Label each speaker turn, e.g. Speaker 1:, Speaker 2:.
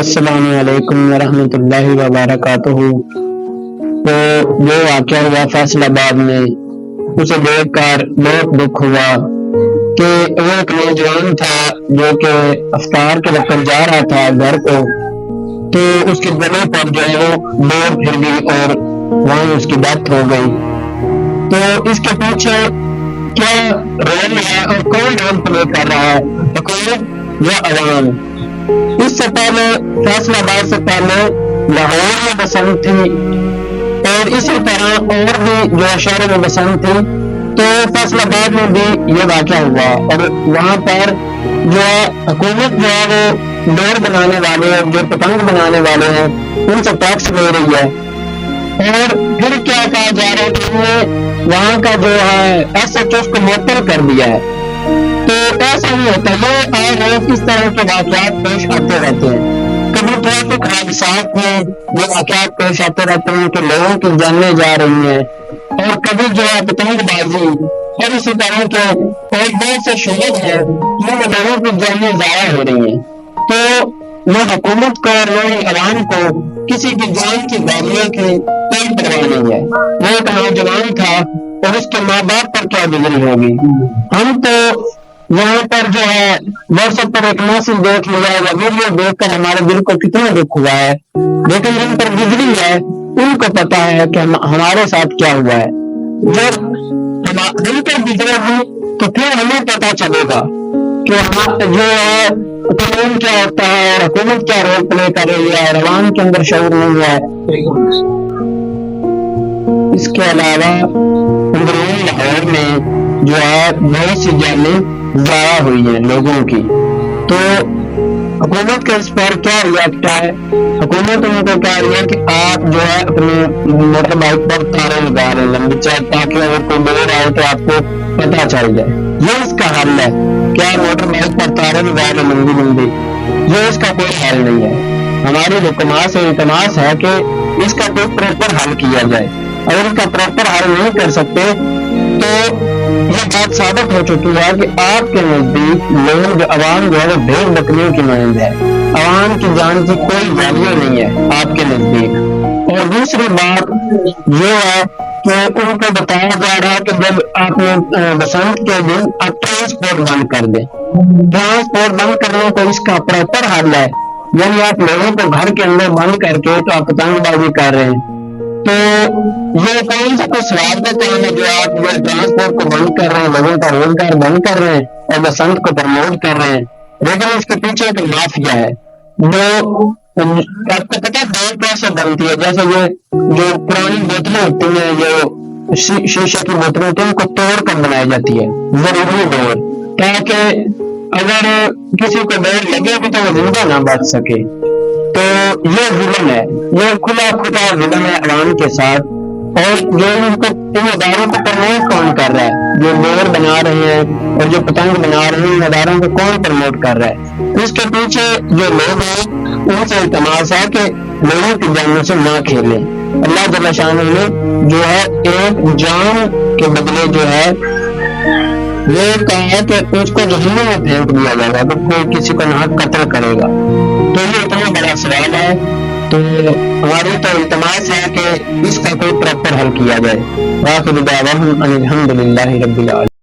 Speaker 1: السلام علیکم ورحمۃ اللہ وبرکاتہ۔ تو جو واقعہ ہوا فیصل آباد میں، اسے دیکھ کر بہت دکھ ہوا کہ وہ ایک نوجوان تھا جو کہ افطار کے وقت جا رہا تھا گھر کو، تو اس کے گلے پر جو ہے وہ ڈور پھر گئی اور وہیں اس کی ڈیتھ ہو گئی۔ تو اس کے پیچھے کیا رول ہے اور کون رول پلے کر رہا ہے، حکومت یا عوام؟ اس سے پہلے فیصل آباد سے پہلے لاہور میں بسنت تھی اور اسی طرح اور بھی جو شہروں میں بسنت تھی، تو فیصل آباد میں بھی یہ واقعہ ہوا اور وہاں پر جو حکومت جو ہے وہ ڈور بنانے والے جو پتنگ بنانے والے ہیں ان سے ٹیکس لے رہی ہے، اور پھر کیا کہا جا رہا ہے کہ انہوں نے وہاں کا جو ہے ایس ایچ او کو معطل کر دیا ہے۔ تو ایسا نہیں ہوتا، یہ آئے روز اس طرح کے واقعات پیش آتے رہتے ہیں۔ کبھی ٹریفک حادثات میں یہ واقعات پیش آتے رہتے ہیں کہ لوگوں کی جانیں جا رہی ہیں، اور کبھی جو ہے پتنگ بازی اور اسی طرح کے اور بہت سے شعبے ہیں جن میں لوگوں کی جانیں ضائع ہو رہی ہیں۔ تو نہ حکومت کو اور نہ عوام کو کسی کی جان کی بالیوں کی کوئی پرواہ نہیں ہے۔ وہ ایک نوجوان تھا اور اس کے ماں باپ پر کیا گزری ہوگی۔ ہم تو یہاں پر جو ہے واٹس ایپ پر ایک میسج دیکھ لیا یا ویڈیو دیکھ کر ہمارے دل کو کتنا دکھ ہوا ہے، لیکن جن پر گزری ہے ان کو پتا ہے کہ ہمارے ساتھ کیا ہوا ہے۔ جب ہم پر گزرے ہیں تو پھر ہمیں پتا چلے گا کہ جو ہے قانون کیا ہوتا ہے اور حکومت کیا رول پلے کر رہی ہے اور عوام کے اندر شعور نہیں ہے۔ اس کے علاوہ اندرون لاہور میں جو ہے بہت سی جانیں ضائع ہوئی ہیں لوگوں کی، تو حکومت کا اس پر کیا ریئیکٹ ہے؟ حکومت ان کو کہہ رہی ہے کہ آپ جو ہے اپنے موٹر بائک پر تاریں لگا رہے ہیں لمبی چوڑی، تاکہ اگر کوئی ڈور آئے تو آپ کو پتہ چل جائے۔ یہ اس کا حل ہے، کیا موٹر بائک پر تاریں لگا رہے لمبی لمبی؟ یہ اس کا کوئی حل نہیں ہے۔ ہماری حکومت سے التماس ہے کہ اس کا کوئی پراپر حل کیا جائے۔ اگر اس کا پراپر حل نہیں کر سکتے تو یہ بات ثابت ہو چکی ہے کہ آپ کے نزدیک لوگ عوام جو ہے وہ بھیڑ بکریوں کی مانند ہے، عوام کی جان کی کوئی ویلیو نہیں ہے آپ کے نزدیک۔ اور دوسری بات یہ ہے کہ ان کو بتایا جا رہا ہے کہ جب آپ بسنت کے دن آپ ٹرانسپورٹ بند کر دیں، ٹرانسپورٹ بند کرنے کو اس کا پراپر حل ہے، یعنی آپ لوگوں کو گھر کے اندر بند کر کے تو آپ پتنگ بازی کر رہے ہیں، تو یہ کون سا کوئی سوال کا کام ہے جو آپ جو ٹرانسپورٹ کو بند کر رہے ہیں، لوگوں کا روزگار بند کر رہے ہیں اور بسنت کو پروموٹ کر رہے ہیں؟ لیکن اس کے پیچھے ایک مافیا ہے جو آپ کو پتا دور کیسے بنتی ہے، جیسے یہ جو پرانی بوتلیں ہوتی ہیں، جو شیشے کی بوتلیں ہوتی ہیں، ان کو توڑ کر بنائی جاتی ہے، ضروری ڈور، تاکہ اگر کسی کو ڈور لگے بھی تو وہ زندہ نہ بچ سکے۔ تو یہ ظلم ہے، یہ کھلا ظلم ہے عوام کے ساتھ۔ اور جو ان اداروں کو پروموٹ کون کر رہا ہے؟ جو ڈور بنا رہے ہیں اور جو پتنگ بنا رہے ہیں، ان اداروں کو کون پروموٹ کر رہا ہے؟ اس کے پیچھے جو لوگ ہیں ان سے التماس ہے کہ لوگوں کی جانوں سے نہ کھیلیں۔ اللہ جل شانہ نے جو ہے ایک جان کے بدلے جو ہے یہ کہا ہے کہ اس کو جہنم میں پھینک دیا جائے گا تو کوئی کسی کو نہ قتل کرے گا۔ تو یہ اتنا بڑا سوال ہے، تو ہماری تو التماس ہے کہ اس کا کوئی پراپر حل کیا جائے۔ وآخر دعواہم ان الحمد للہ رب العالمین۔